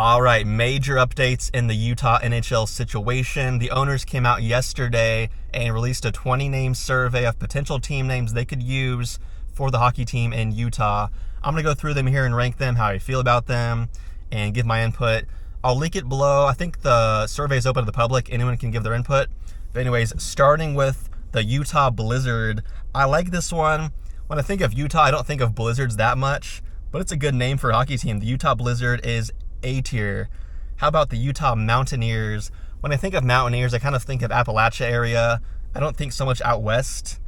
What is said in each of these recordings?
All right, major updates in the Utah NHL situation. The owners came out yesterday and released a 20-name survey of potential team names they could use for the hockey team in Utah. I'm going to go through them here and rank them, how I feel about them, and give my input. I'll link it below. I think the survey is open to the public. Anyone can give their input. But anyways, starting with the Utah Blizzard. I like this one. When I think of Utah, I don't think of blizzards that much, but it's a good name for a hockey team. The Utah Blizzard is A tier. How about the Utah Mountaineers? When I think of Mountaineers, I kind of think of Appalachia area. I don't think so much out west.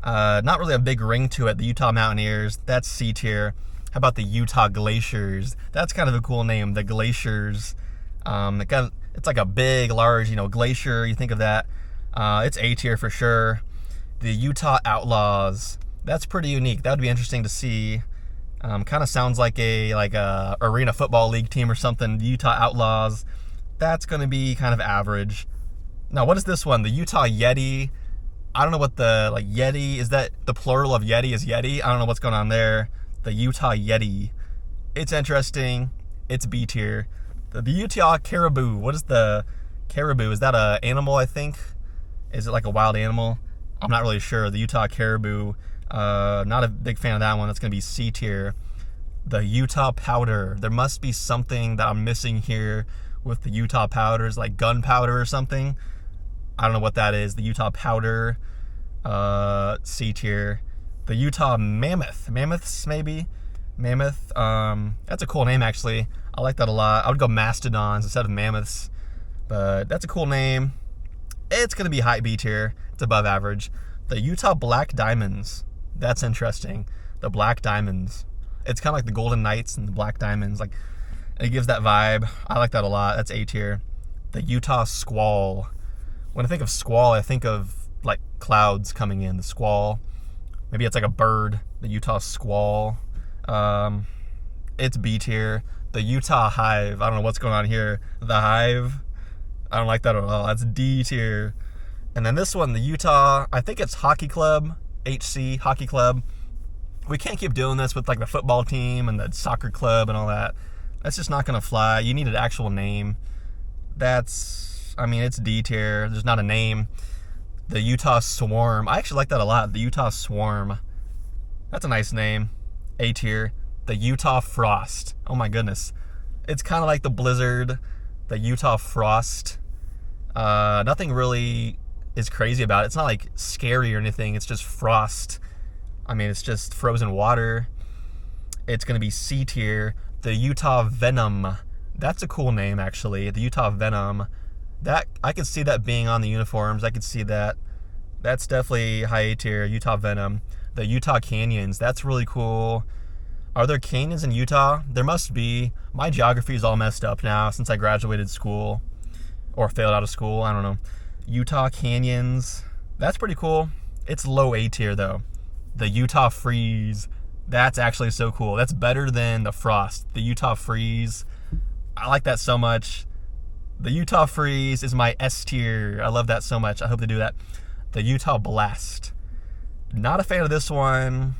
Not really a big ring to it. The Utah Mountaineers, that's C tier. How about the Utah Glaciers? That's kind of a cool name, the Glaciers. It's like a big, large, glacier. You think of that. It's A tier for sure. The Utah Outlaws. That's pretty unique. That would be interesting to see. Kind of sounds like a arena football league team or something. The Utah Outlaws. That's going to be kind of average. Now, what is this one? The Utah Yeti. I don't know what the Yeti is. That the plural of Yeti is Yeti? I don't know what's going on there. The Utah Yeti. It's interesting. It's B tier. The Utah Caribou. What is the caribou? Is that an animal, I think? Is it like a wild animal? I'm not really sure. The Utah Caribou. Not a big fan of that one. That's going to be C tier. The Utah Powder. There must be something that I'm missing here with the Utah Powders, like gunpowder or something. I don't know what that is. The Utah Powder. C tier. The Utah Mammoth. Mammoths, maybe? Mammoth. That's a cool name, actually. I like that a lot. I would go Mastodons instead of Mammoths. But that's a cool name. It's going to be high B tier. It's above average. The Utah Black Diamonds. That's interesting. The Black Diamonds. It's kind of like the Golden Knights and the Black Diamonds. Like, it gives that vibe. I like that a lot. That's A tier. The Utah Squall. When I think of squall, I think of like clouds coming in. The squall. Maybe it's like a bird. The Utah Squall. It's B tier. The Utah Hive. I don't know what's going on here. The Hive. I don't like that at all. That's D tier. And then this one, the Utah, I think it's Hockey Club. HC, Hockey Club. We can't keep doing this with like the football team and the soccer club and all that. That's just not going to fly. You need an actual name. It's D tier. There's not a name. The Utah Swarm. I actually like that a lot. The Utah Swarm. That's a nice name. A tier. The Utah Frost. Oh my goodness. It's kind of like the Blizzard. The Utah Frost. Nothing really is crazy about it. It's not like scary or anything. It's just frost. It's just frozen water. It's going to be C tier. The Utah Venom. That's a cool name, actually. The Utah Venom. That I could see that being on the uniforms. I could see that. That's definitely high A tier. Utah Venom. The Utah Canyons. That's really cool. Are there canyons in Utah? There must be. My geography is all messed up now since I graduated school or failed out of school. I don't know. Utah Canyons. That's pretty cool. It's low A tier, though. The Utah Freeze. That's actually so cool. That's better than the Frost. The Utah Freeze. I like that so much. The Utah Freeze is my S tier. I love that so much. I hope they do that. The Utah Blast. Not a fan of this one.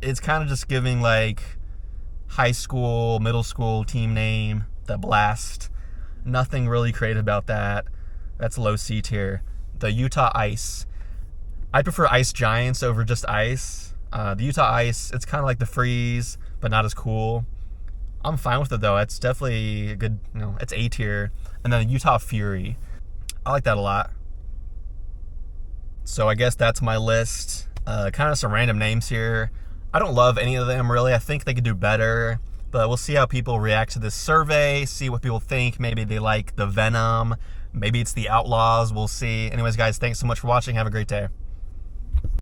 It's kind of just giving like high school, middle school team name. The Blast. Nothing really creative about that. That's low C tier. The Utah Ice. I prefer Ice Giants over just Ice. The Utah Ice, it's kind of like the Freeze, but not as cool. I'm fine with it, though. It's definitely a good, it's A tier. And then the Utah Fury. I like that a lot. So I guess that's my list. Kind of some random names here. I don't love any of them, really. I think they could do better. But we'll see how people react to this survey, see what people think. Maybe they like the Venom. Maybe it's the Outlaws. We'll see. Anyways, guys, thanks so much for watching. Have a great day.